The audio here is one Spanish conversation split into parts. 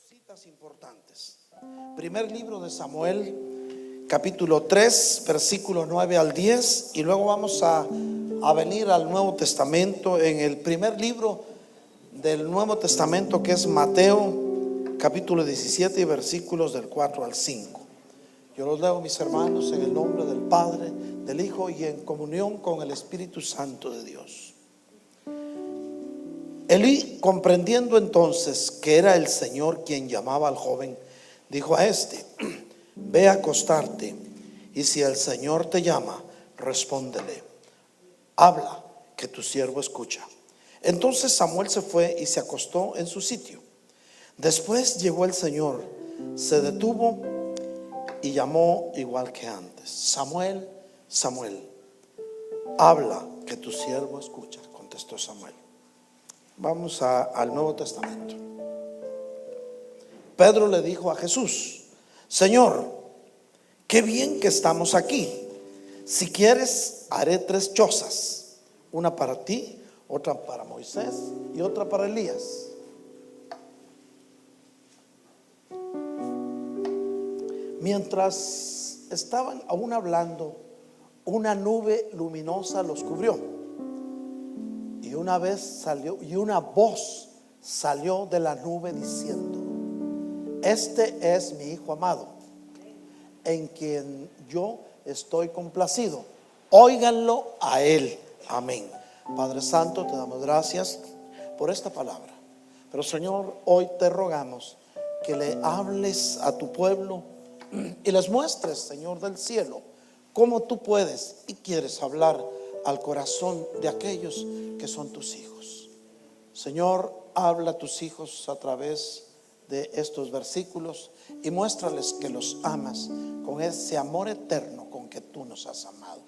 Citas importantes. Primer libro de Samuel, capítulo 3, versículo 9 al 10. Y luego vamos a venir al Nuevo Testamento, en el primer libro del Nuevo Testamento, que es Mateo, capítulo 17 y versículos del 4 al 5. Yo los leo, mis hermanos, en el nombre del Padre, del Hijo y en comunión con el Espíritu Santo de Dios. Elí, comprendiendo entonces que era el Señor quien llamaba al joven, dijo a este: ve a acostarte, y si el Señor te llama, respóndele: habla, que tu siervo escucha. Entonces Samuel se fue y se acostó en su sitio. Después llegó el Señor, se detuvo y llamó igual que antes: Samuel, Samuel. Habla, que tu siervo escucha, contestó Samuel. Vamos al Nuevo Testamento. Pedro le dijo a Jesús: Señor, qué bien que estamos aquí. Si quieres, haré 3 chozas: una para ti, otra para Moisés y otra para Elías. Mientras estaban aún hablando, una nube luminosa los cubrió. Y una voz salió de la nube diciendo: este es mi Hijo amado, en quien yo estoy complacido. Óiganlo a él. Amén. Padre Santo, te damos gracias por esta palabra. Pero Señor, hoy te rogamos que le hables a tu pueblo y les muestres, Señor del cielo, cómo tú puedes y quieres hablar al corazón de aquellos que son tus hijos. Señor, habla a tus hijos a través de estos versículos y muéstrales que los amas con ese amor eterno con que tú nos has amado.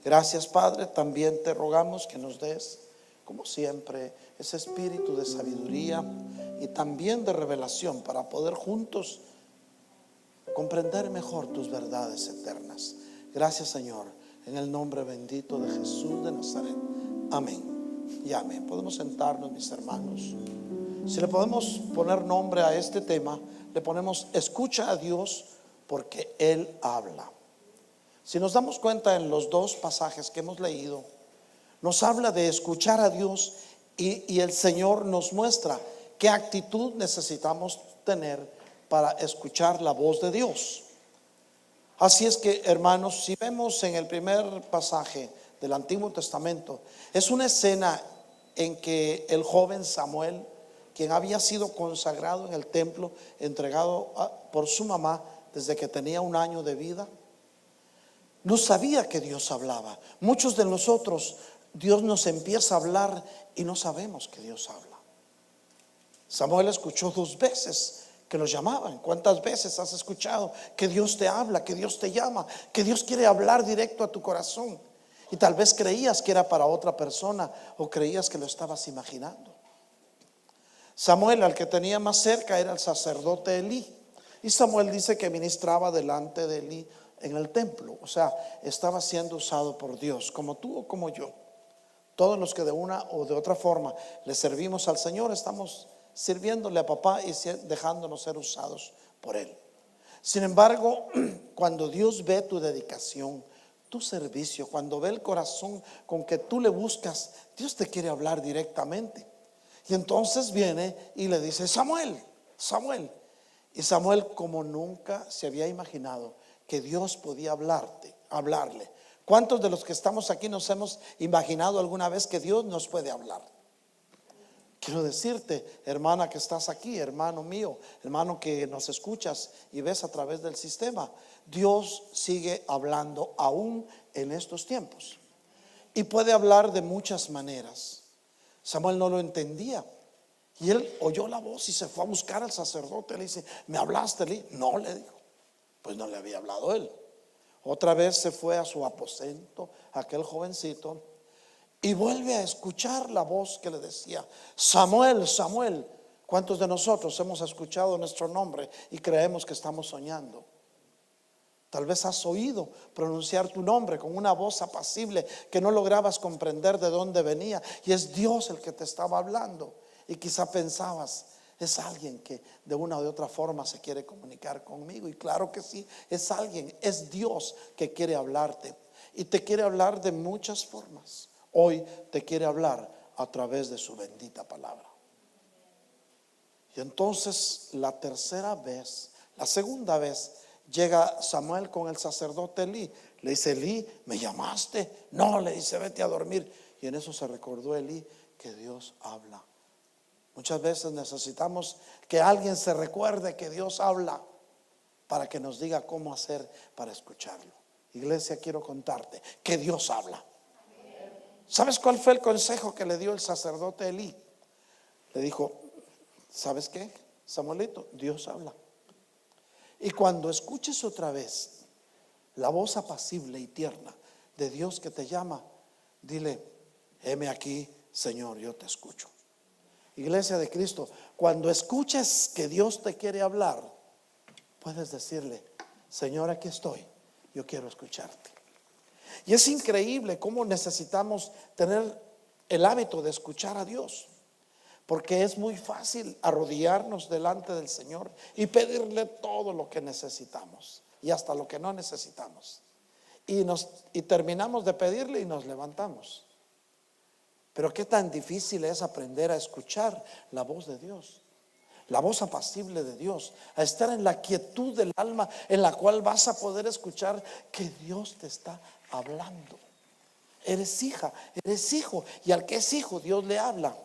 Gracias, Padre. También te rogamos que nos des, como siempre, ese espíritu de sabiduría y también de revelación para poder juntos comprender mejor tus verdades eternas. Gracias, Señor, en el nombre bendito de Jesús de Nazaret. Amén y amén. Podemos sentarnos, mis hermanos. Si le podemos poner nombre a este tema, le ponemos: escucha a Dios porque Él habla. Si nos damos cuenta, en los 2 pasajes que hemos leído, nos habla de escuchar a Dios y el Señor nos muestra qué actitud necesitamos tener para escuchar la voz de Dios. Así es que, hermanos, si vemos en el primer pasaje del Antiguo Testamento, es una escena en que el joven Samuel, quien había sido consagrado en el templo, entregado por su mamá desde que tenía 1 año de vida, no sabía que Dios hablaba. Muchos de nosotros, Dios nos empieza a hablar y no sabemos que Dios habla. Samuel escuchó 2 veces que los llamaban. ¿Cuántas veces has escuchado que Dios te habla, que Dios te llama, que Dios quiere hablar directo a tu corazón? Y tal vez creías que era para otra persona o creías que lo estabas imaginando. Samuel, al que tenía más cerca, era el sacerdote Elí. Y Samuel dice que ministraba delante de Elí en el templo. O sea, estaba siendo usado por Dios, como tú o como yo. Todos los que de una o de otra forma le servimos al Señor, estamos sirviéndole a papá y dejándonos ser usados por Él. Sin embargo, cuando Dios ve tu dedicación, tu servicio, cuando ve el corazón con que tú le buscas, Dios te quiere hablar directamente. Y entonces viene y le dice: Samuel, Samuel. Y Samuel, como nunca se había imaginado que Dios podía hablarle. ¿Cuántos de los que estamos aquí nos hemos imaginado alguna vez que Dios nos puede hablar? Quiero decirte, hermana que estás aquí, hermano mío, hermano que nos escuchas y ves a través del sistema, Dios sigue hablando aún en estos tiempos. Y puede hablar de muchas maneras. Samuel no lo entendía. Y él oyó la voz y se fue a buscar al sacerdote. Le dice: ¿me hablaste, Elí? No, le dijo. Pues no le había hablado él. Otra vez se fue a su aposento, aquel jovencito, y vuelve a escuchar la voz que le decía: Samuel, Samuel. ¿Cuántos de nosotros hemos escuchado nuestro nombre y creemos que estamos soñando? Tal vez has oído pronunciar tu nombre con una voz apacible que no lograbas comprender de dónde venía, y es Dios el que te estaba hablando. Y quizá pensabas: Es alguien que de una u otra forma se quiere comunicar conmigo. Y claro que sí, es alguien, es Dios que quiere hablarte. Y te quiere hablar de muchas formas. Hoy te quiere hablar a través de su bendita palabra. Y entonces la segunda vez, llega Samuel con el sacerdote Elí. Le dice: Elí, ¿me llamaste? No, le dice: vete a dormir. Y en eso se recordó Elí que Dios habla. Muchas veces necesitamos que alguien se recuerde que Dios habla, para que nos diga cómo hacer para escucharlo. Iglesia, quiero contarte que Dios habla. ¿Sabes cuál fue el consejo que le dio el sacerdote Elí? Le dijo: ¿sabes qué, Samuelito? Dios habla. Y cuando escuches otra vez la voz apacible y tierna de Dios que te llama, dile: heme aquí, Señor, yo te escucho. Iglesia de Cristo, cuando escuches que Dios te quiere hablar, puedes decirle: Señor, aquí estoy, yo quiero escucharte. Y es increíble cómo necesitamos tener el hábito de escuchar a Dios, porque es muy fácil arrodillarnos delante del Señor y pedirle todo lo que necesitamos y hasta lo que no necesitamos, y terminamos de pedirle y nos levantamos. Pero qué tan difícil es aprender a escuchar la voz de Dios, la voz apacible de Dios, a estar en la quietud del alma, en la cual vas a poder escuchar que Dios te está hablando. Eres hija, eres hijo, y al que es hijo Dios le habla.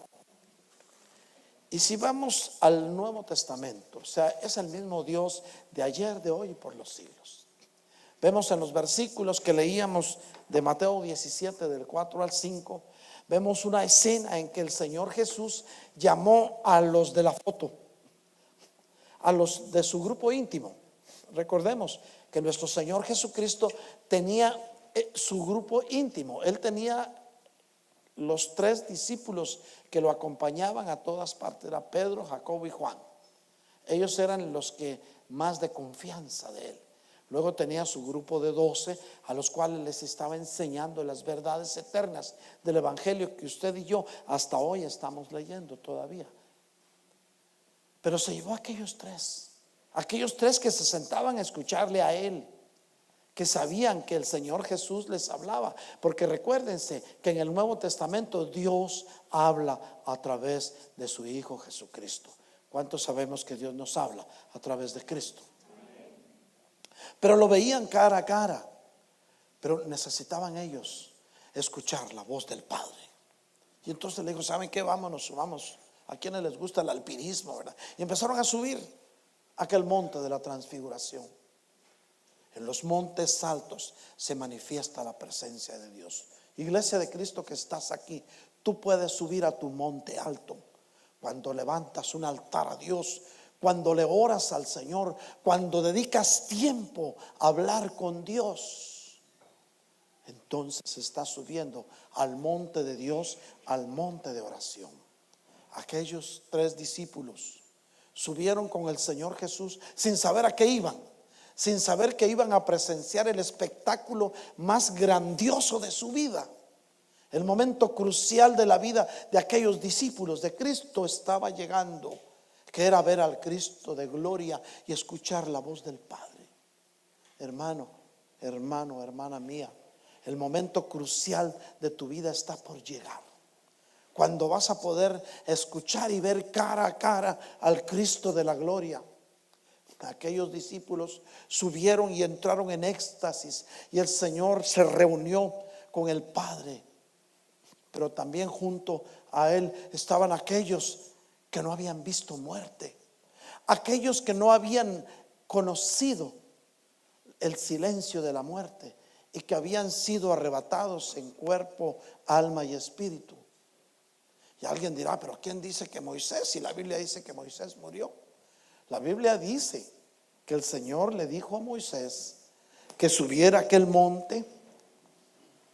Y si vamos al Nuevo Testamento, o sea, es el mismo Dios de ayer, de hoy y por los siglos. Vemos en los versículos que leíamos de Mateo 17, del 4 al 5, vemos una escena en que el Señor Jesús llamó a los de la foto, a los de su grupo íntimo. Recordemos que nuestro Señor Jesucristo tenía su grupo íntimo. Él tenía los 3 discípulos que lo acompañaban a todas partes. Era Pedro, Jacobo y Juan. Ellos eran los que más de confianza de él. Luego tenía su grupo de 12, a los cuales les estaba enseñando las verdades eternas del evangelio que usted y yo hasta hoy estamos leyendo todavía. Pero se llevó a aquellos tres que se sentaban a escucharle a él, que sabían que el Señor Jesús les hablaba. Porque recuérdense que en el Nuevo Testamento Dios habla a través de su Hijo Jesucristo. ¿Cuántos sabemos que Dios nos habla a través de Cristo? Pero lo veían cara a cara, pero necesitaban ellos escuchar la voz del Padre. Y entonces le dijo: ¿saben qué? Vámonos, subamos. A quienes les gusta el alpinismo, ¿verdad? Y empezaron a subir aquel monte de la transfiguración. En los montes altos se manifiesta la presencia de Dios. Iglesia de Cristo que estás aquí, tú puedes subir a tu monte alto cuando levantas un altar a Dios, cuando le oras al Señor, cuando dedicas tiempo a hablar con Dios. Entonces estás subiendo al monte de Dios, al monte de oración. Aquellos 3 discípulos subieron con el Señor Jesús sin saber a qué iban, sin saber que iban a presenciar el espectáculo más grandioso de su vida. El momento crucial de la vida de aquellos discípulos de Cristo estaba llegando, que era ver al Cristo de gloria y escuchar la voz del Padre. Hermano, hermana mía, el momento crucial de tu vida está por llegar, cuando vas a poder escuchar y ver cara a cara al Cristo de la gloria. Aquellos discípulos subieron y entraron en éxtasis, y el Señor se reunió con el Padre. Pero también junto a él estaban aquellos que no habían visto muerte, aquellos que no habían conocido el silencio de la muerte y que habían sido arrebatados en cuerpo, alma y espíritu. Y alguien dirá: ¿pero quién dice que Moisés? Si la Biblia dice que Moisés murió. La Biblia dice que el Señor le dijo a Moisés que subiera a aquel monte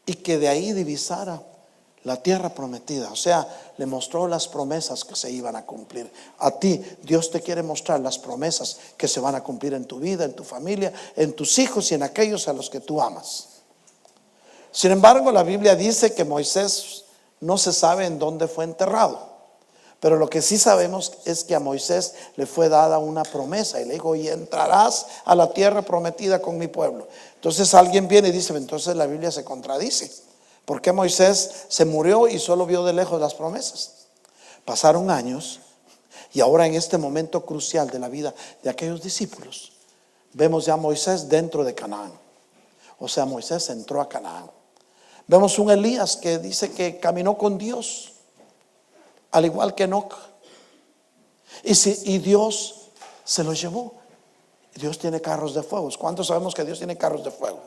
y que de ahí divisara la tierra prometida. O sea, le mostró las promesas que se iban a cumplir. A ti Dios te quiere mostrar las promesas que se van a cumplir en tu vida, en tu familia, en tus hijos y en aquellos a los que tú amas. Sin embargo, la Biblia dice que Moisés no se sabe en dónde fue enterrado, Pero lo que sí sabemos es que a Moisés le fue dada una promesa y le dijo: y entrarás a la tierra prometida con mi pueblo. Entonces alguien viene y dice: entonces la Biblia se contradice. ¿Por qué Moisés se murió y solo vio de lejos las promesas? Pasaron años y ahora, en este momento crucial de la vida de aquellos discípulos, vemos ya a Moisés dentro de Canaán. O sea, Moisés entró a Canaán. Vemos un Elías que dice que caminó con Dios, al igual que Enoc. Y Dios se lo llevó. Dios tiene carros de fuego. ¿Cuántos sabemos que Dios tiene carros de fuego?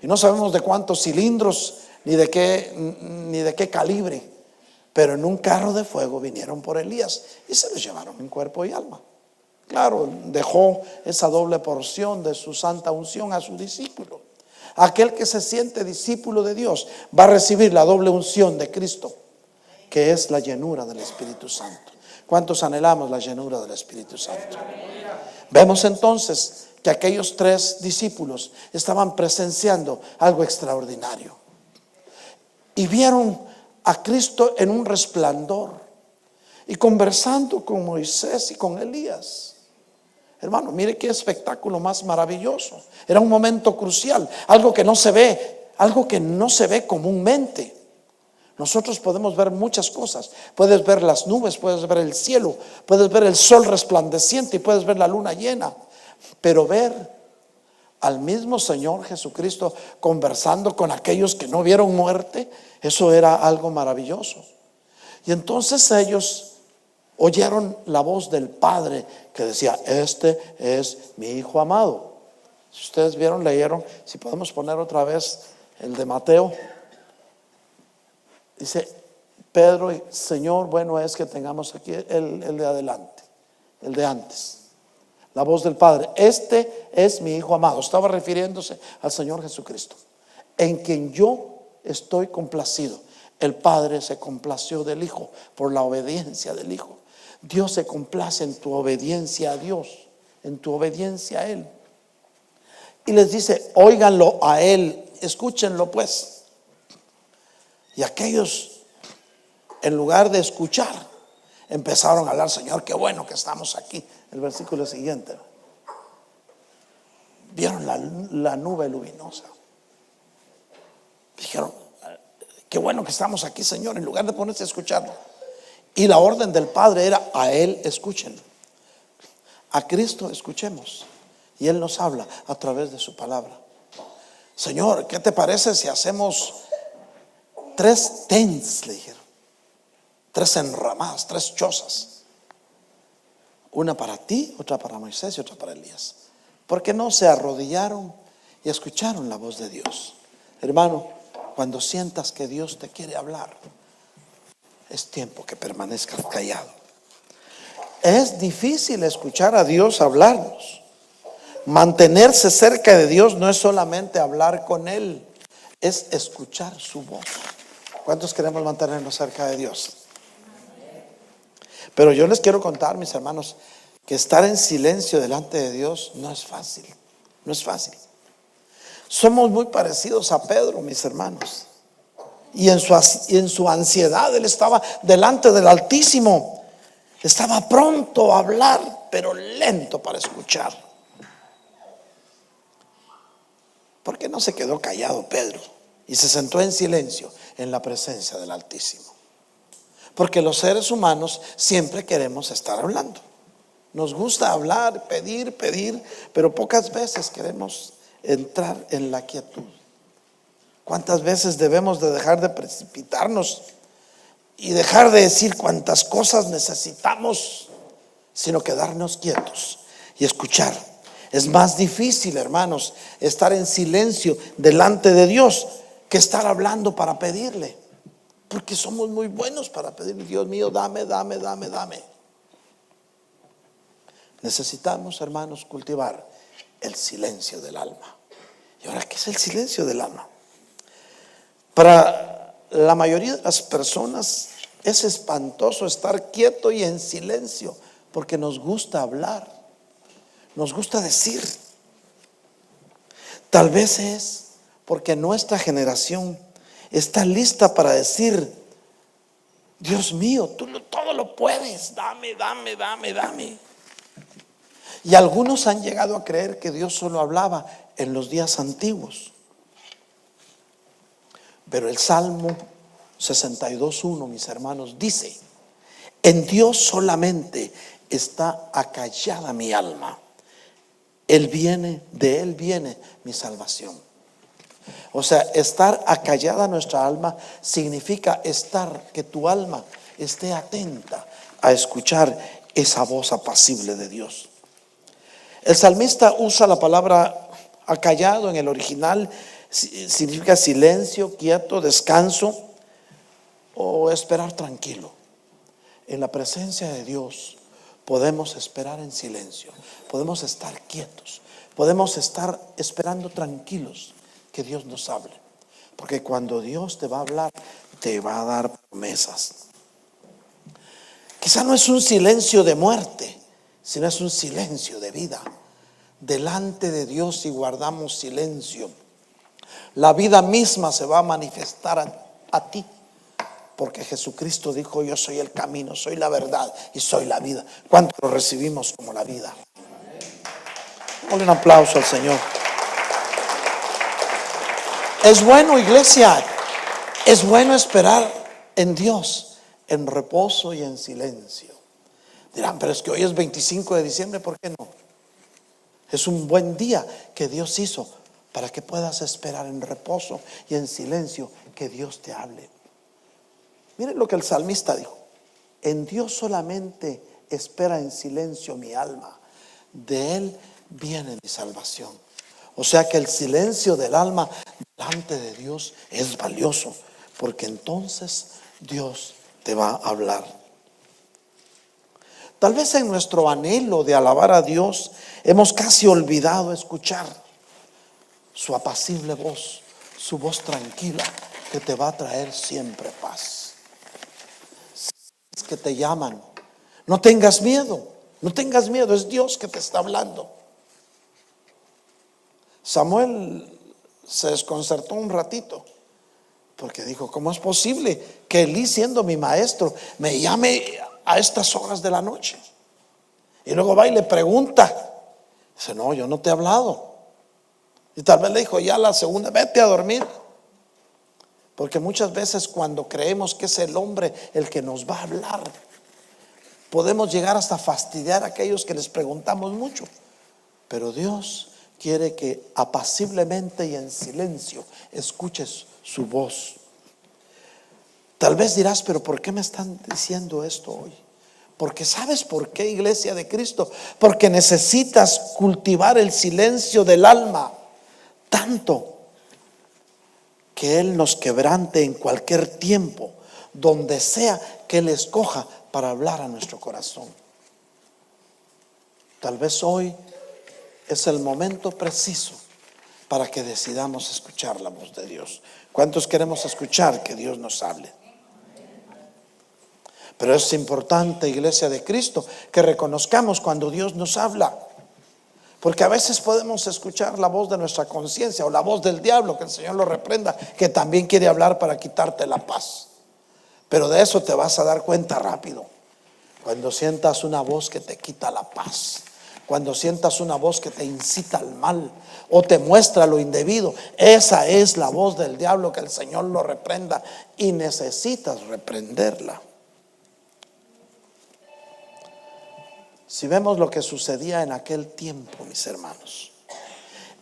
Y no sabemos de cuántos cilindros ni de qué calibre, pero en un carro de fuego vinieron por Elías y se lo llevaron en cuerpo y alma. Claro, dejó esa doble porción de su santa unción a su discípulo. Aquel que se siente discípulo de Dios va a recibir la doble unción de Cristo, que es la llenura del Espíritu Santo. ¿Cuántos anhelamos la llenura del Espíritu Santo? Vemos entonces que aquellos 3 discípulos estaban presenciando algo extraordinario y vieron a Cristo en un resplandor y conversando con Moisés y con Elías. Hermano, mire qué espectáculo más maravilloso. Era un momento crucial, algo que no se ve comúnmente. Nosotros podemos ver muchas cosas. Puedes ver las nubes, puedes ver el cielo, puedes ver el sol resplandeciente y puedes ver la luna llena. Pero ver al mismo Señor Jesucristo conversando con aquellos que no vieron muerte, eso era algo maravilloso. Y entonces ellos oyeron la voz del Padre que decía: este es mi Hijo amado. Si ustedes leyeron, si podemos poner otra vez el de Mateo. Dice Pedro: Señor, bueno es que tengamos aquí el de adelante, el de antes. La voz del Padre: este es mi Hijo amado. Estaba refiriéndose al Señor Jesucristo, en quien yo estoy complacido. El Padre se complació del Hijo por la obediencia del Hijo. Dios se complace en tu obediencia a Dios, en tu obediencia a Él. Y les dice: óiganlo a Él, escúchenlo pues. Y aquellos, en lugar de escuchar, empezaron a hablar: Señor, qué bueno que estamos aquí. El versículo siguiente. Vieron la nube luminosa. Dijeron: qué bueno que estamos aquí, Señor, en lugar de ponerse a escucharlo. Y la orden del Padre era: a Él escuchen, a Cristo escuchemos. Y Él nos habla a través de su palabra. Señor, ¿qué te parece si hacemos 3 tents? Le dijeron. 3 enramadas, 3 chozas. Una para ti, otra para Moisés y otra para Elías. Porque no se arrodillaron y escucharon la voz de Dios. Hermano, cuando sientas que Dios te quiere hablar, es tiempo que permanezcas callado. Es difícil escuchar a Dios hablarnos. Mantenerse cerca de Dios no es solamente hablar con Él, es escuchar su voz. ¿Cuántos queremos mantenernos cerca de Dios? Pero yo les quiero contar, mis hermanos, que estar en silencio delante de Dios no es fácil. No es fácil. Somos muy parecidos a Pedro, mis hermanos. Y en su ansiedad, él estaba delante del Altísimo. Estaba pronto a hablar, pero lento para escuchar. ¿Por qué no se quedó callado Pedro y se sentó en silencio en la presencia del Altísimo? Porque los seres humanos siempre queremos estar hablando. Nos gusta hablar, pedir, pero pocas veces queremos entrar en la quietud. ¿Cuántas veces debemos de dejar de precipitarnos y dejar de decir cuántas cosas necesitamos, sino quedarnos quietos y escuchar? Es más difícil, hermanos, estar en silencio delante de Dios que estar hablando para pedirle. Porque somos muy buenos para pedirle: Dios mío, dame. Necesitamos, hermanos, cultivar el silencio del alma. ¿Y ahora qué es el silencio del alma? Para la mayoría de las personas es espantoso estar quieto y en silencio, porque nos gusta hablar, nos gusta decir. Tal vez es porque nuestra generación está lista para decir Dios mío, todo lo puedes, dame, dame, dame, dame. Y algunos han llegado a creer que Dios solo hablaba en los días antiguos. Pero el Salmo 62:1, mis hermanos, dice: en Dios solamente está acallada mi alma. De Él viene mi salvación. O sea, estar acallada nuestra alma significa que tu alma esté atenta a escuchar esa voz apacible de Dios. El salmista usa la palabra acallado en el original, significa silencio, quieto, descanso o esperar tranquilo. En la presencia de Dios podemos esperar en silencio, podemos estar quietos, podemos estar esperando tranquilos que Dios nos hable, porque cuando Dios te va a hablar, te va a dar promesas. Quizá no es un silencio de muerte, sino es un silencio de vida. Delante de Dios, si guardamos silencio, la vida misma se va a manifestar a ti, porque Jesucristo dijo: yo soy el camino, soy la verdad y soy la vida. ¿Cuánto lo recibimos como la vida? Dale un aplauso al Señor. Es bueno, iglesia, es bueno esperar en Dios en reposo y en silencio. Dirán, pero es que hoy es 25 de diciembre, ¿por qué no? Es un buen día que Dios hizo para que puedas esperar en reposo y en silencio que Dios te hable. Miren lo que el salmista dijo: en Dios solamente espera en silencio mi alma, de Él viene mi salvación. O sea que el silencio del alma delante de Dios es valioso, porque entonces Dios te va a hablar. Tal vez en nuestro anhelo de alabar a Dios hemos casi olvidado escuchar su apacible voz, su voz tranquila que te va a traer siempre paz. Es que te llaman, no tengas miedo, no tengas miedo, es Dios que te está hablando. Samuel se desconcertó un ratito, porque dijo: ¿cómo es posible que Elí, siendo mi maestro, me llame a estas horas de la noche? Y luego va y le pregunta. Dice: no, yo no te he hablado. Y tal vez le dijo ya la segunda: vete a dormir. Porque muchas veces cuando creemos que es el hombre el que nos va a hablar, podemos llegar hasta fastidiar a aquellos que les preguntamos mucho. Pero Dios quiere que apaciblemente y en silencio escuches su voz. Tal vez dirás: pero ¿por qué me están diciendo esto hoy? Porque ¿sabes por qué, iglesia de Cristo? Porque necesitas cultivar el silencio del alma tanto que Él nos quebrante en cualquier tiempo, donde sea que Él escoja para hablar a nuestro corazón. Tal vez hoy es el momento preciso para que decidamos escuchar la voz de Dios. ¿Cuántos queremos escuchar que Dios nos hable? Pero es importante, iglesia de Cristo, que reconozcamos cuando Dios nos habla, porque a veces podemos escuchar la voz de nuestra conciencia o la voz del diablo, que el Señor lo reprenda, que también quiere hablar para quitarte la paz. Pero de eso te vas a dar cuenta rápido, cuando sientas una voz que te quita la paz, cuando sientas una voz que te incita al mal o te muestra lo indebido. Esa es la voz del diablo, que el Señor lo reprenda, y necesitas reprenderla. Si vemos lo que sucedía en aquel tiempo, mis hermanos,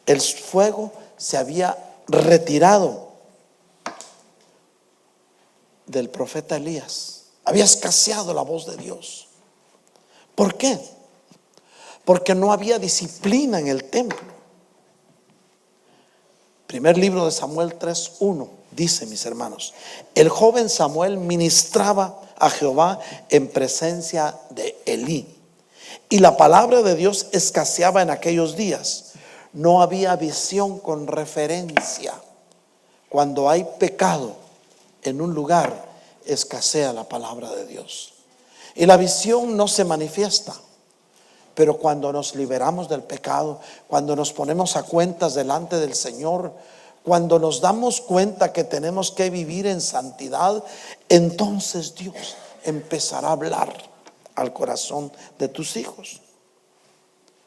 el fuego se había retirado del profeta Elías, había escaseado la voz de Dios. ¿Por qué? Porque no había disciplina en el templo. Primer libro de Samuel 3:1 dice, mis hermanos: el joven Samuel ministraba a Jehová en presencia de Elí, y la palabra de Dios escaseaba en aquellos días. No había visión con referencia. Cuando hay pecado en un lugar, escasea la palabra de Dios, y la visión no se manifiesta. Pero cuando nos liberamos del pecado, cuando nos ponemos a cuentas delante del Señor, Cuando nos damos cuenta que tenemos que vivir en santidad, entonces Dios empezará a hablar al corazón de tus hijos.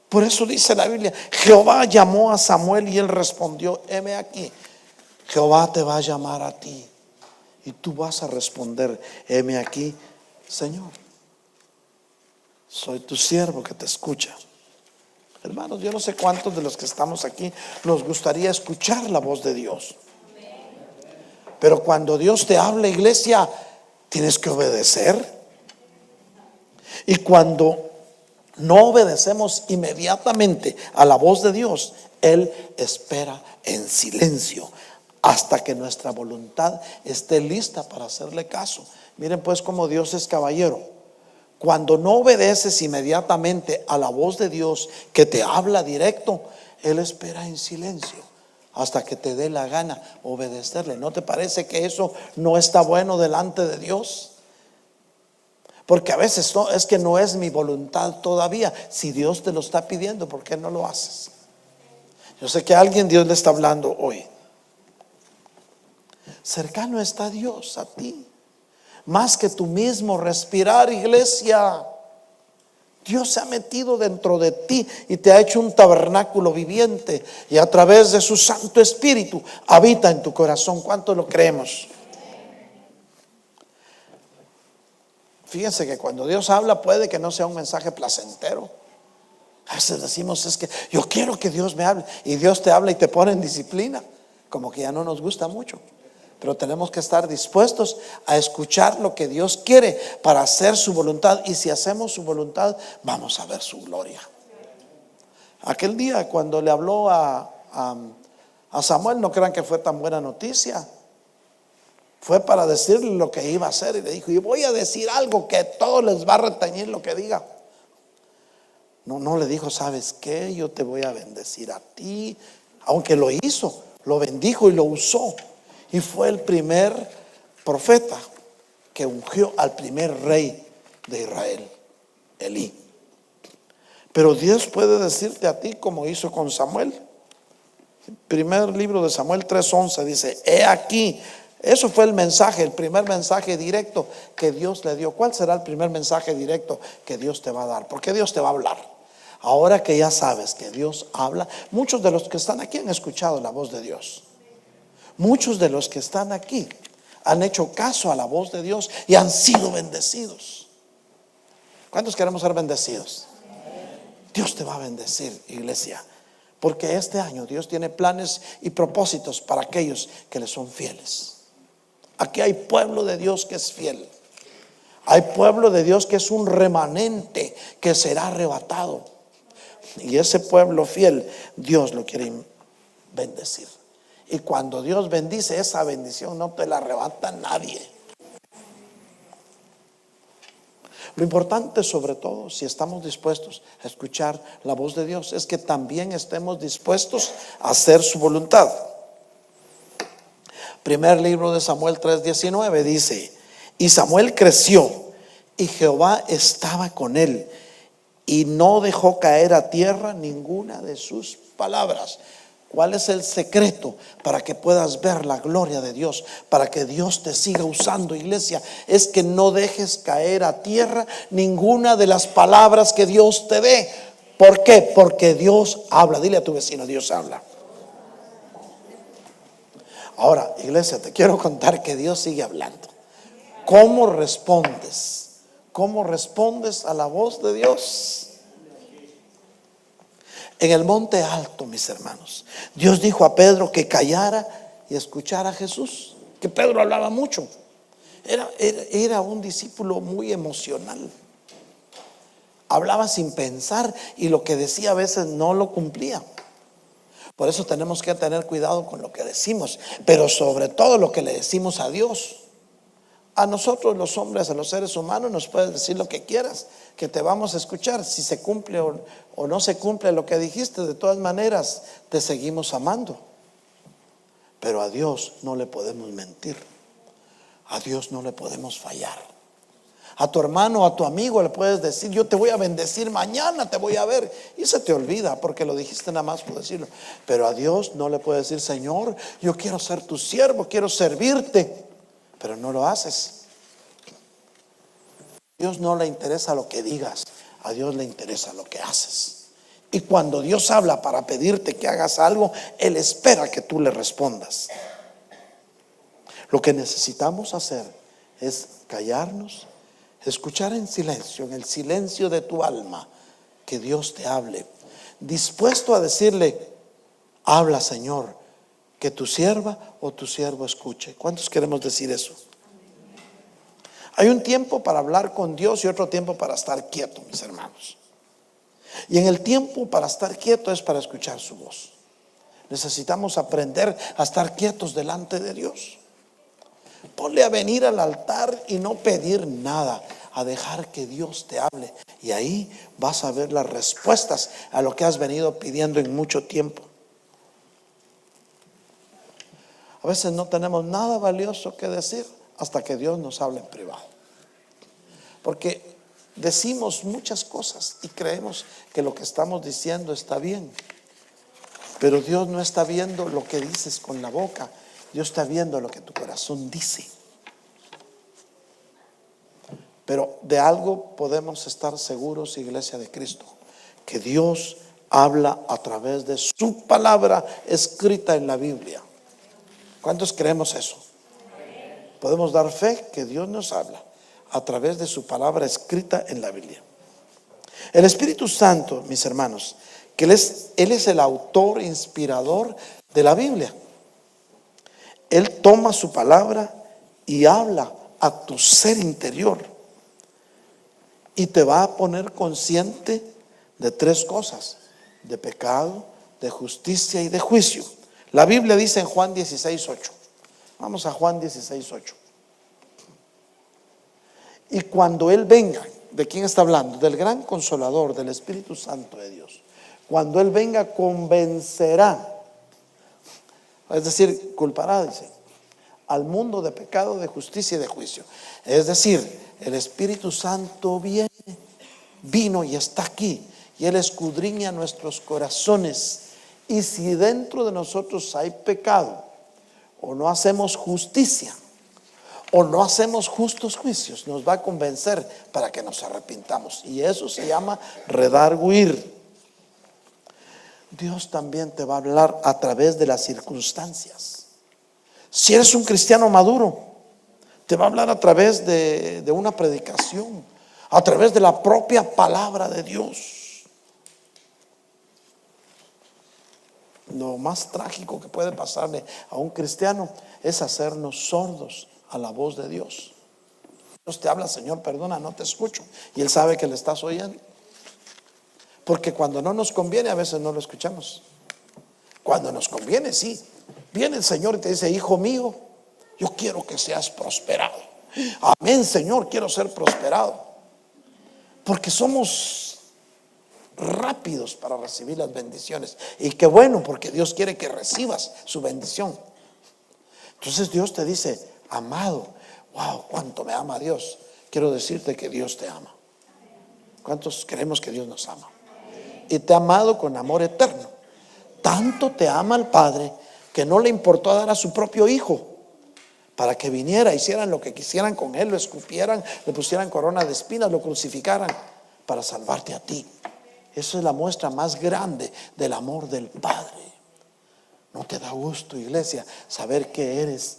Por eso dice la Biblia: Jehová llamó a Samuel y él respondió: heme aquí. Jehová te va a llamar a ti y tú vas a responder: heme aquí, Señor. Soy tu siervo que te escucha. Hermanos, yo no sé cuántos de los que estamos aquí nos gustaría escuchar la voz de Dios. Pero cuando Dios te habla, iglesia, tienes que obedecer. Y cuando no obedecemos inmediatamente a la voz de Dios, Él espera en silencio hasta que nuestra voluntad esté lista para hacerle caso. Miren pues cómo Dios es caballero. Cuando no obedeces inmediatamente a la voz de Dios que te habla directo, Él espera en silencio hasta que te dé la gana obedecerle. ¿No te parece que eso no está bueno delante de Dios? Porque a veces no, es que no es mi voluntad todavía. Si Dios te lo está pidiendo, ¿por qué no lo haces? Yo sé que a alguien Dios le está hablando hoy. Cercano está Dios a ti, más que tu mismo respirar, iglesia. Dios se ha metido dentro de ti y te ha hecho un tabernáculo viviente, y a través de su Santo Espíritu habita en tu corazón. ¿Cuánto lo creemos? Fíjense que cuando Dios habla puede que no sea un mensaje placentero. A veces decimos: es que yo quiero que Dios me hable, y Dios te habla y te pone en disciplina. Como que ya no nos gusta mucho. Pero tenemos que estar dispuestos a escuchar lo que Dios quiere para hacer su voluntad. Y si hacemos su voluntad, vamos a ver su gloria. Aquel día cuando le habló a Samuel, no crean que fue tan buena noticia. Fue para decirle lo que iba a hacer. Y le dijo: y voy a decir algo que todo les va a retañir lo que diga. No le dijo: ¿sabes qué? Yo te voy a bendecir a ti. Aunque lo hizo, lo bendijo y lo usó. Y fue el primer profeta que ungió al primer rey de Israel, Elí. Pero Dios puede decirte a ti como hizo con Samuel. Primer libro de Samuel 3:11 dice: he aquí. Eso fue el mensaje, el primer mensaje directo que Dios le dio. ¿Cuál será el primer mensaje directo que Dios te va a dar? ¿Por qué Dios te va a hablar? Ahora que ya sabes que Dios habla, muchos de los que están aquí han escuchado la voz de Dios. Muchos de los que están aquí han hecho caso a la voz de Dios y han sido bendecidos. ¿Cuántos queremos ser bendecidos? Dios te va a bendecir, iglesia, porque este año Dios tiene planes y propósitos para aquellos que le son fieles. Aquí hay pueblo de Dios que es fiel. Hay pueblo de Dios que es un remanente que será arrebatado. Y ese pueblo fiel, Dios lo quiere bendecir. Y cuando Dios bendice, esa bendición no te la arrebata nadie. Lo importante, sobre todo, si estamos dispuestos a escuchar la voz de Dios, es que también estemos dispuestos a hacer su voluntad. Primer libro de Samuel 3:19 dice: y Samuel creció, y Jehová estaba con él, y no dejó caer a tierra ninguna de sus palabras. ¿Cuál es el secreto para que puedas ver la gloria de Dios? Para que Dios te siga usando, iglesia, es que no dejes caer a tierra ninguna de las palabras que Dios te dé. ¿Por qué? Porque Dios habla. Dile a tu vecino: Dios habla. Ahora, iglesia, te quiero contar que Dios sigue hablando. ¿Cómo respondes? ¿Cómo respondes a la voz de Dios? En el monte alto, mis hermanos, Dios dijo a Pedro que callara y escuchara a Jesús. Que Pedro hablaba mucho. Era un discípulo muy emocional. Hablaba sin pensar y lo que decía a veces no lo cumplía. Por eso tenemos que tener cuidado con lo que decimos, pero sobre todo lo que le decimos a Dios. A nosotros los hombres, a los seres humanos, nos puedes decir lo que quieras, que te vamos a escuchar. Si se cumple o no se cumple lo que dijiste, de todas maneras te seguimos amando. Pero a Dios no le podemos mentir. A Dios no le podemos fallar. A tu hermano o a tu amigo le puedes decir: yo te voy a bendecir, mañana te voy a ver. Y se te olvida porque lo dijiste nada más por decirlo. Pero a Dios no le puedes decir: Señor, yo quiero ser tu siervo, quiero servirte. Pero no lo haces. A Dios no le interesa lo que digas, a Dios le interesa lo que haces. Y cuando Dios habla para pedirte que hagas algo, Él espera que tú le respondas. Lo que necesitamos hacer es callarnos, escuchar en silencio, en el silencio de tu alma, que Dios te hable, dispuesto a decirle: habla, Señor, que tu sierva o tu siervo escuche. ¿Cuántos queremos decir eso? Hay un tiempo para hablar con Dios y otro tiempo para estar quieto, mis hermanos. Y en el tiempo para estar quieto es para escuchar su voz. Necesitamos aprender a estar quietos delante de Dios. Ponle a venir al altar y no pedir nada, a dejar que Dios te hable. Y ahí vas a ver las respuestas a lo que has venido pidiendo en mucho tiempo. A veces no tenemos nada valioso que decir hasta que Dios nos hable en privado. Porque decimos muchas cosas y creemos que lo que estamos diciendo está bien. Pero Dios no está viendo lo que dices con la boca. Dios está viendo lo que tu corazón dice. Pero de algo podemos estar seguros, iglesia de Cristo: que Dios habla a través de su palabra escrita en la Biblia. ¿Cuántos creemos eso? Podemos dar fe que Dios nos habla a través de su palabra escrita en la Biblia. El Espíritu Santo, mis hermanos, que Él es el autor inspirador de la Biblia. Él toma su palabra y habla a tu ser interior y te va a poner consciente de tres cosas: de pecado, de justicia y de juicio. La Biblia dice en Juan 16:8. Vamos a Juan 16:8. Y cuando Él venga, ¿de quién está hablando? Del gran Consolador, del Espíritu Santo de Dios. Cuando Él venga, convencerá, es decir, culpará, dice, al mundo de pecado, de justicia y de juicio. Es decir, el Espíritu Santo vino y está aquí, y Él escudriña nuestros corazones. Y si dentro de nosotros hay pecado, o no hacemos justicia, o no hacemos justos juicios, nos va a convencer para que nos arrepintamos. Y eso se llama redarguir. Dios también te va a hablar a través de las circunstancias. Si eres un cristiano maduro, te va a hablar a través de una predicación, a través de la propia palabra de Dios. Lo más trágico que puede pasarle a un cristiano es hacernos sordos a la voz de Dios. Dios te habla: Señor, perdona, no te escucho. Y Él sabe que le estás oyendo. Porque cuando no nos conviene, a veces no lo escuchamos. Cuando nos conviene, sí. Viene el Señor y te dice: hijo mío, yo quiero que seas prosperado. Amén, Señor, quiero ser prosperado. Porque somos rápidos para recibir las bendiciones. Y qué bueno, porque Dios quiere que recibas su bendición. Entonces Dios te dice: amado, wow, cuánto me ama Dios. Quiero decirte que Dios te ama. ¿Cuántos creemos que Dios nos ama? Y te ha amado con amor eterno. Tanto te ama el Padre que no le importó dar a su propio Hijo para que viniera, hicieran lo que quisieran con Él, lo escupieran, le pusieran corona de espinas, lo crucificaran para salvarte a ti. Eso es la muestra más grande del amor del Padre. ¿No te da gusto, iglesia, saber que eres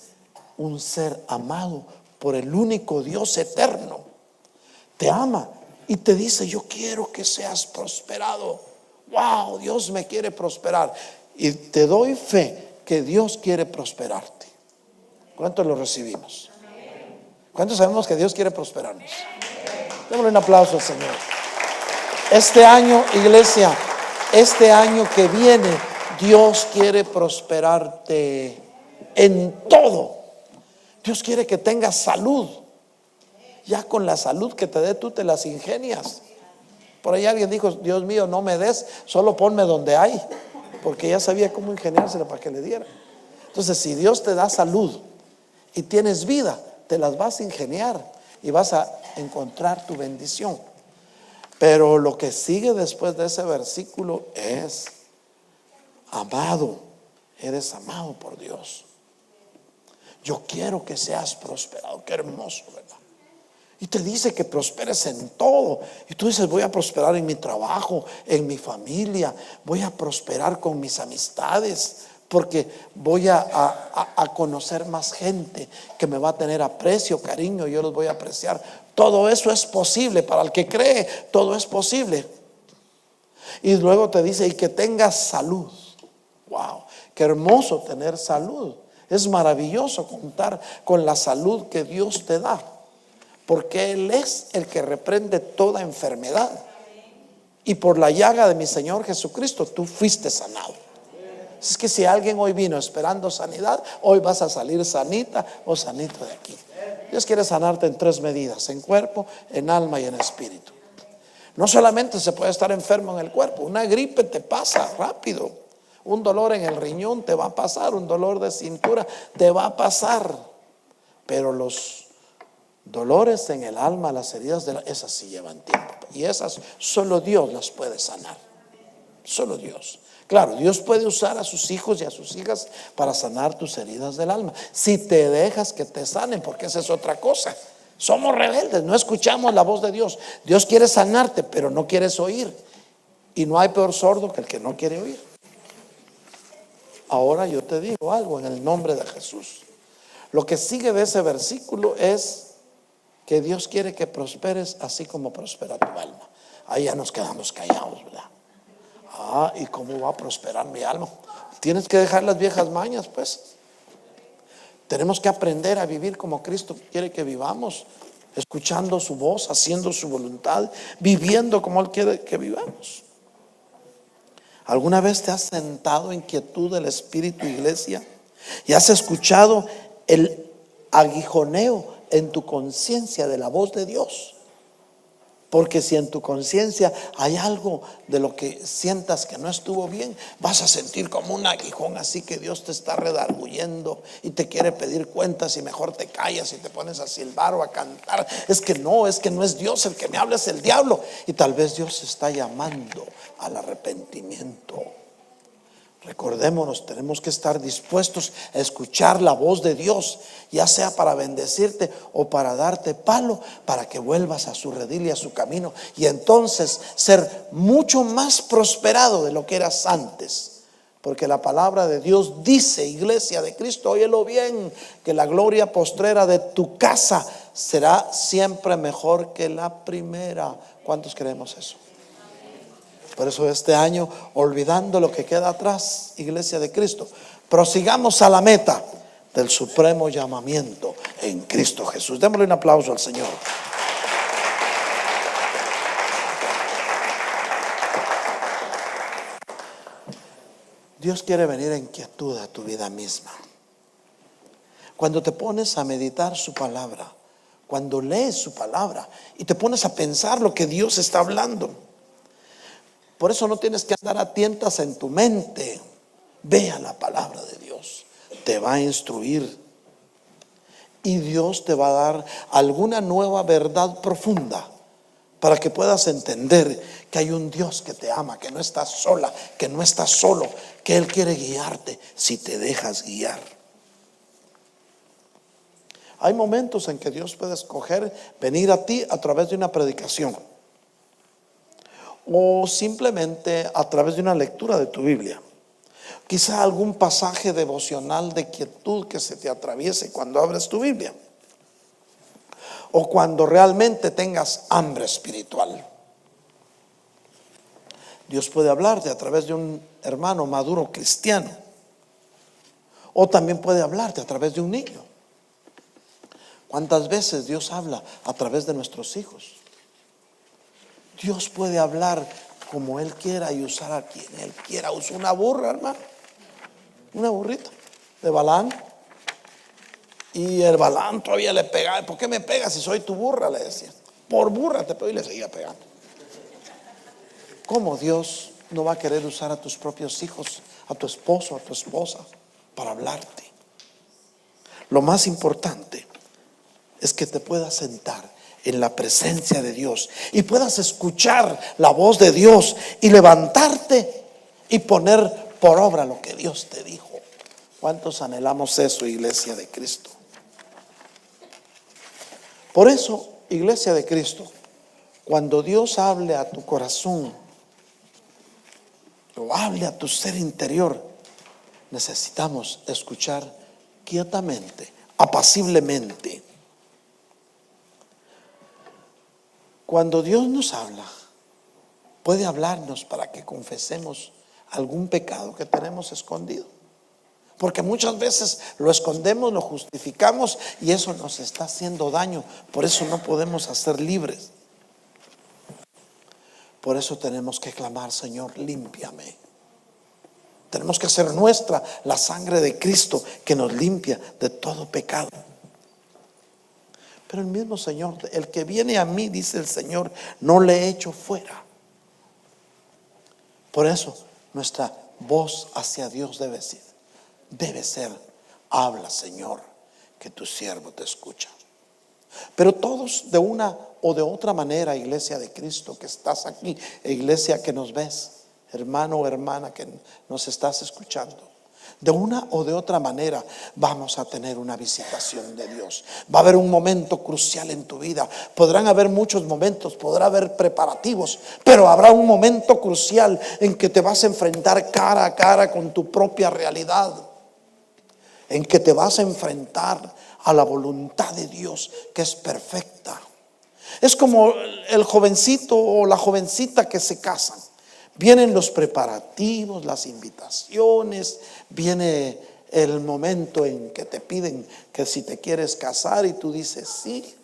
un ser amado por el único Dios eterno? Te ama y te dice: yo quiero que seas prosperado. Wow, Dios me quiere prosperar. Y te doy fe que Dios quiere prosperarte. ¿Cuántos lo recibimos? ¿Cuántos sabemos que Dios quiere prosperarnos? Démosle un aplauso al Señor. Este año, iglesia, este año que viene, Dios quiere prosperarte en todo. Dios quiere que tengas salud. Ya con la salud que te dé, tú te las ingenias. Por ahí alguien dijo: Dios mío, no me des, solo ponme donde hay. Porque ya sabía cómo ingeniársela para que le diera. Entonces, si Dios te da salud y tienes vida, te las vas a ingeniar y vas a encontrar tu bendición. Pero lo que sigue después de ese versículo es: amado, eres amado por Dios. Yo quiero que seas prosperado. Qué hermoso, ¿verdad? Y te dice que prosperes en todo. Y tú dices: voy a prosperar en mi trabajo, en mi familia, voy a prosperar con mis amistades, porque voy a conocer más gente que me va a tener aprecio, cariño, yo los voy a apreciar. Todo eso es posible para el que cree, todo es posible. Y luego te dice: y que tengas salud. Wow, qué hermoso tener salud. Es maravilloso contar con la salud que Dios te da, porque Él es el que reprende toda enfermedad. Y por la llaga de mi Señor Jesucristo tú fuiste sanado. Es que si alguien hoy vino esperando sanidad, hoy vas a salir sanita o sanito de aquí. Dios quiere sanarte en 3 medidas: en cuerpo, en alma y en espíritu. No solamente se puede estar enfermo en el cuerpo, una gripe te pasa rápido. Un dolor en el riñón te va a pasar, un dolor de cintura te va a pasar. Pero los dolores en el alma, las heridas esas sí llevan tiempo. Y esas solo Dios las puede sanar. Solo Dios. Claro, Dios puede usar a sus hijos y a sus hijas para sanar tus heridas del alma, si te dejas que te sanen, porque esa es otra cosa. Somos rebeldes, no escuchamos la voz de Dios. Dios quiere sanarte, pero no quieres oír. Y no hay peor sordo que el que no quiere oír. Ahora yo te digo algo en el nombre de Jesús. Lo que sigue de ese versículo es que Dios quiere que prosperes así como prospera tu alma. Ahí ya nos quedamos callados, ¿verdad? ¿Y cómo va a prosperar mi alma? Tienes que dejar las viejas mañas, pues. Tenemos que aprender a vivir como Cristo quiere que vivamos, escuchando su voz, haciendo su voluntad, viviendo como Él quiere que vivamos. ¿Alguna vez te has sentado en quietud del Espíritu, iglesia, y has escuchado el aguijoneo en tu conciencia de la voz de Dios? Porque si en tu conciencia hay algo de lo que sientas que no estuvo bien, vas a sentir como un aguijón, así que Dios te está redarguyendo y te quiere pedir cuentas, y mejor te callas y te pones a silbar o a cantar. Es que no es Dios el que me habla, es el diablo. Y tal vez Dios está llamando al arrepentimiento. Recordémonos, tenemos que estar dispuestos a escuchar la voz de Dios, ya sea para bendecirte o para darte palo, para que vuelvas a su redil y a su camino, y entonces ser mucho más prosperado de lo que eras antes. Porque la palabra de Dios dice, iglesia de Cristo, óyelo bien, que la gloria postrera de tu casa será siempre mejor que la primera. ¿Cuántos creemos eso? Por eso este año, olvidando lo que queda atrás, iglesia de Cristo, prosigamos a la meta del supremo llamamiento en Cristo Jesús. Démosle un aplauso al Señor. Dios quiere venir en quietud a tu vida misma. Cuando te pones a meditar su palabra, cuando lees su palabra y te pones a pensar lo que Dios está hablando. Por eso no tienes que andar a tientas en tu mente. Vea la palabra de Dios, te va a instruir, y Dios te va a dar alguna nueva verdad profunda para que puedas entender que hay un Dios que te ama, que no estás sola, que no estás solo, que Él quiere guiarte si te dejas guiar. Hay momentos en que Dios puede escoger venir a ti a través de una predicación, o simplemente a través de una lectura de tu Biblia. Quizá algún pasaje devocional de quietud que se te atraviese cuando abres tu Biblia, o cuando realmente tengas hambre espiritual. Dios puede hablarte a través de un hermano maduro cristiano, o también puede hablarte a través de un niño. ¿Cuántas veces Dios habla a través de nuestros hijos? Dios puede hablar como Él quiera y usar a quien Él quiera. Usó una burra, hermano, una burrita de Balaam, y el Balaam todavía le pegaba. ¿Por qué me pegas si soy tu burra?, le decía. Por burra te pego, y le seguía pegando. ¿Cómo Dios no va a querer usar a tus propios hijos, a tu esposo, a tu esposa, para hablarte? Lo más importante es que te puedas sentar en la presencia de Dios y puedas escuchar la voz de Dios y levantarte y poner por obra lo que Dios te dijo. ¿Cuántos anhelamos eso, iglesia de Cristo? Por eso, iglesia de Cristo, cuando Dios hable a tu corazón o hable a tu ser interior, necesitamos escuchar quietamente, apaciblemente. Cuando Dios nos habla, puede hablarnos para que confesemos algún pecado que tenemos escondido. Porque muchas veces lo escondemos, lo justificamos y eso nos está haciendo daño. Por eso no podemos ser libres. Por eso tenemos que clamar: Señor, límpiame. Tenemos que hacer nuestra la sangre de Cristo que nos limpia de todo pecado. Pero el mismo Señor, el que viene a mí, dice el Señor, no le echo fuera. Por eso nuestra voz hacia Dios debe ser: habla, Señor, que tu siervo te escucha. Pero todos, de una o de otra manera, iglesia de Cristo que estás aquí, iglesia que nos ves, hermano o hermana que nos estás escuchando, de una o de otra manera vamos a tener una visitación de Dios. Va a haber un momento crucial en tu vida. Podrán haber muchos momentos, podrá haber preparativos, pero habrá un momento crucial en que te vas a enfrentar cara a cara con tu propia realidad, en que te vas a enfrentar a la voluntad de Dios, que es perfecta. Es como el jovencito o la jovencita que se casan. Vienen los preparativos, las invitaciones, viene el momento en que te piden que si te quieres casar y tú dices sí.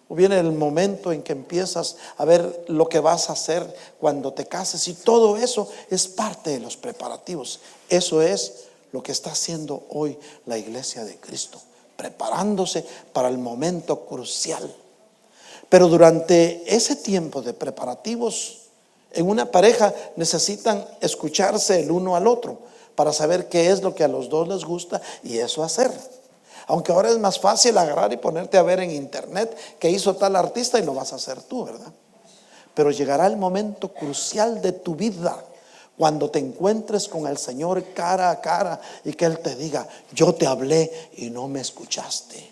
O viene el momento en que empiezas a ver lo que vas a hacer cuando te cases, y todo eso es parte de los preparativos. Eso es lo que está haciendo hoy la iglesia de Cristo, preparándose para el momento crucial. Pero durante ese tiempo de preparativos, en una pareja necesitan escucharse el uno al otro para saber qué es lo que a los dos les gusta y eso hacer. Aunque ahora es más fácil agarrar y ponerte a ver en internet qué hizo tal artista y lo vas a hacer tú, ¿verdad? Pero llegará el momento crucial de tu vida, cuando te encuentres con el Señor cara a cara y que Él te diga: yo te hablé y no me escuchaste.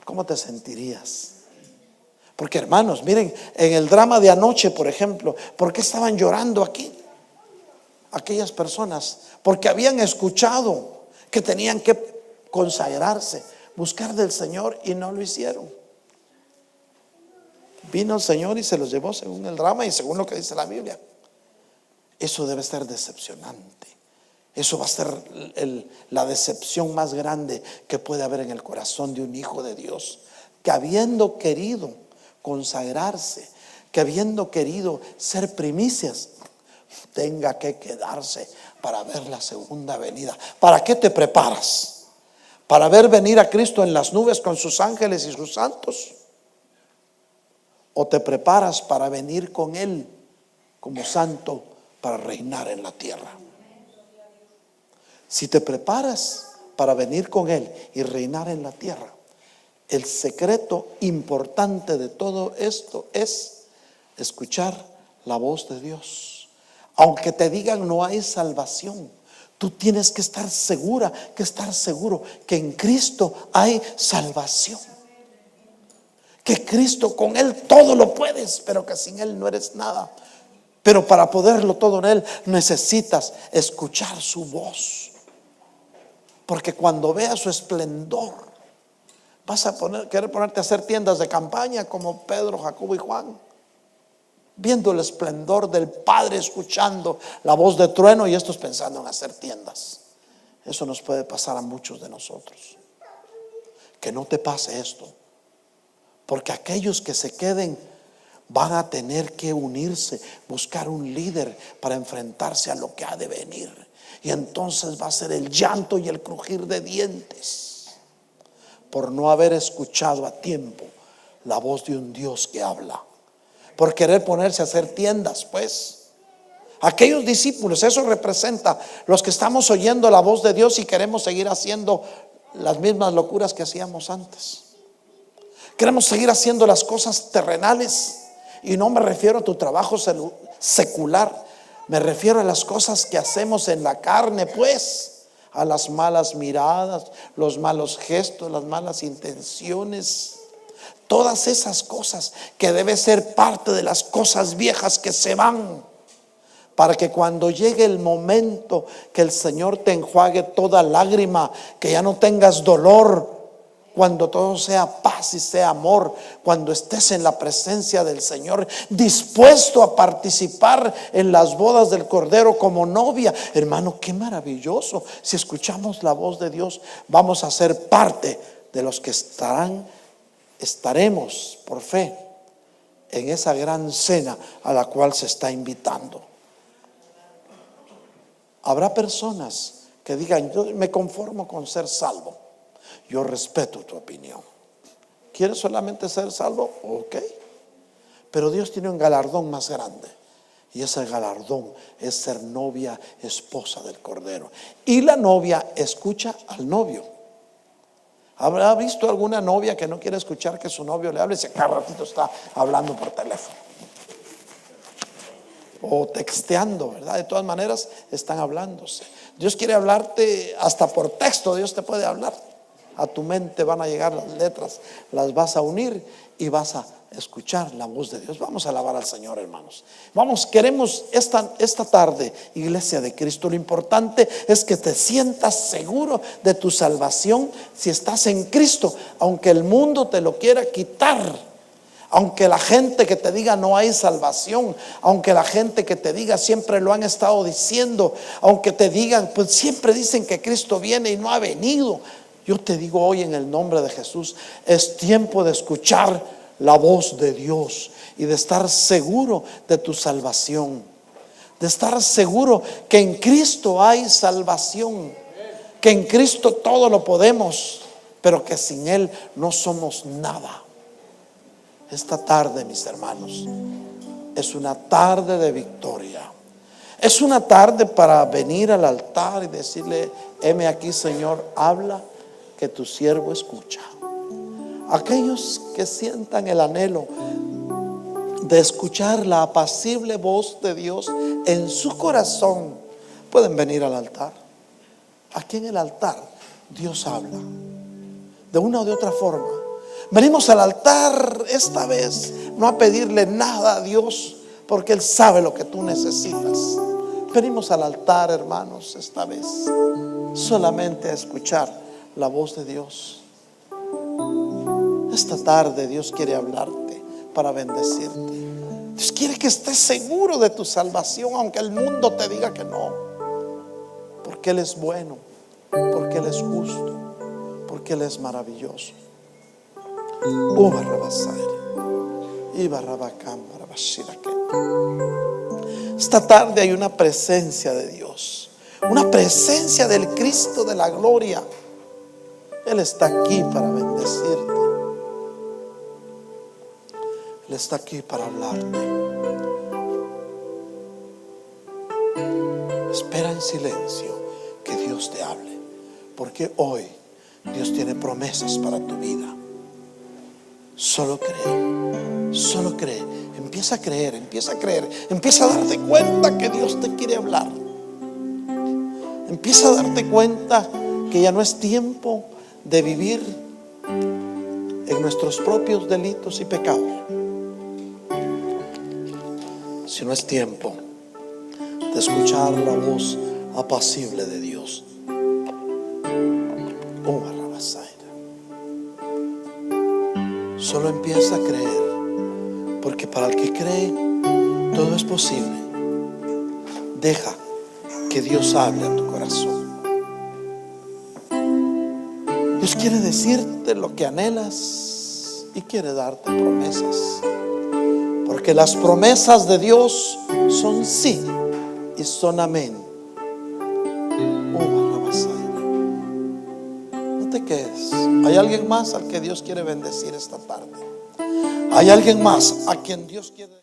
¿Cómo te sentirías? Porque, hermanos, miren, en el drama de anoche, por ejemplo, ¿por qué estaban llorando aquí aquellas personas? Porque habían escuchado que tenían que consagrarse, buscar del Señor, y no lo hicieron. Vino el Señor y se los llevó según el drama y según lo que dice la Biblia. Eso debe ser decepcionante. Eso va a ser la decepción más grande que puede haber en el corazón de un hijo de Dios, que habiendo querido consagrarse, que habiendo querido ser primicias, tenga que quedarse para ver la segunda venida. ¿Para qué te preparas? ¿Para ver venir a Cristo en las nubes con sus ángeles y sus santos? ¿O te preparas para venir con Él como santo para reinar en la tierra? Si te preparas para venir con Él y reinar en la tierra, el secreto importante de todo esto es escuchar la voz de Dios. Aunque te digan no hay salvación, tú tienes que estar seguro que en Cristo hay salvación. Que Cristo, con Él todo lo puedes, pero que sin Él no eres nada. Pero para poderlo todo en Él necesitas escuchar su voz. Porque cuando veas su esplendor, vas a querer ponerte a hacer tiendas de campaña como Pedro, Jacobo y Juan, viendo el esplendor del Padre, escuchando la voz de trueno, y estos pensando en hacer tiendas. Eso nos puede pasar a muchos de nosotros. Que no te pase esto, porque aquellos que se queden van a tener que unirse, buscar un líder para enfrentarse a lo que ha de venir, y entonces va a ser el llanto y el crujir de dientes por no haber escuchado a tiempo la voz de un Dios que habla, por querer ponerse a hacer tiendas. Pues aquellos discípulos, eso representa los que estamos oyendo la voz de Dios y queremos seguir haciendo las mismas locuras que hacíamos antes. Queremos seguir haciendo las cosas terrenales. Y no me refiero a tu trabajo secular. Me refiero a las cosas que hacemos en la carne, pues. A las malas miradas, los malos gestos, las malas intenciones. Todas esas cosas que debe ser parte de las cosas viejas que se van. Para que cuando llegue el momento que el Señor te enjuague toda lágrima, que ya no tengas dolor, cuando todo sea paz y sea amor, cuando estés en la presencia del Señor, dispuesto a participar en las bodas del Cordero como novia. Hermano, qué maravilloso. Si escuchamos la voz de Dios, vamos a ser parte de los que estaremos por fe en esa gran cena a la cual se está invitando. Habrá personas que digan: yo me conformo con ser salvo. Yo respeto tu opinión. ¿Quieres solamente ser salvo? Ok. Pero Dios tiene un galardón más grande. Y ese galardón es ser novia, esposa del Cordero. Y la novia escucha al novio. ¿Habrá visto alguna novia que no quiere escuchar que su novio le hable? Si cada ratito está hablando por teléfono o texteando, ¿verdad? De todas maneras están hablándose. Dios quiere hablarte hasta por texto. Dios te puede hablar. A tu mente van a llegar las letras, las vas a unir y vas a escuchar la voz de Dios. Vamos a alabar al Señor, hermanos. Vamos, queremos esta tarde, iglesia de Cristo, lo importante es que te sientas seguro de tu salvación si estás en Cristo, aunque el mundo te lo quiera quitar. Aunque la gente que te diga no hay salvación, aunque la gente que te diga siempre lo han estado diciendo, aunque te digan, pues siempre dicen que Cristo viene y no ha venido. Yo te digo hoy en el nombre de Jesús, es tiempo de escuchar la voz de Dios y de estar seguro de tu salvación, de estar seguro que en Cristo hay salvación, que en Cristo todo lo podemos, pero que sin Él no somos nada. Esta tarde, mis hermanos, es una tarde de victoria. Es una tarde para venir al altar y decirle: heme aquí, Señor, habla, que tu siervo escucha. Aquellos que sientan el anhelo de escuchar la apacible voz de Dios en su corazón, pueden venir al altar. Aquí en el altar Dios habla de una o de otra forma. Venimos al altar esta vez no a pedirle nada a Dios, porque Él sabe lo que tú necesitas. Venimos al altar, hermanos, esta vez solamente a escuchar la voz de Dios. Esta tarde Dios quiere hablarte para bendecirte. Dios quiere que estés seguro de tu salvación, aunque el mundo te diga que no, porque Él es bueno, porque Él es justo, porque Él es maravilloso. Esta tarde hay una presencia de Dios, una presencia del Cristo de la gloria. Él está aquí para bendecirte. Él está aquí para hablarte. Espera en silencio que Dios te hable, porque hoy Dios tiene promesas para tu vida. Solo cree, solo cree. Empieza a creer, empieza a creer. Empieza a darte cuenta que Dios te quiere hablar. Empieza a darte cuenta que ya no es tiempo de vivir en nuestros propios delitos y pecados, sino es tiempo de escuchar la voz apacible de Dios. Solo empieza a creer, porque para el que cree todo es posible. Deja que Dios hable a tu corazón. Dios quiere decirte lo que anhelas y quiere darte promesas, porque las promesas de Dios son sí y son amén. No te quedes. Hay alguien más al que Dios quiere bendecir esta tarde. Hay alguien más a quien Dios quiere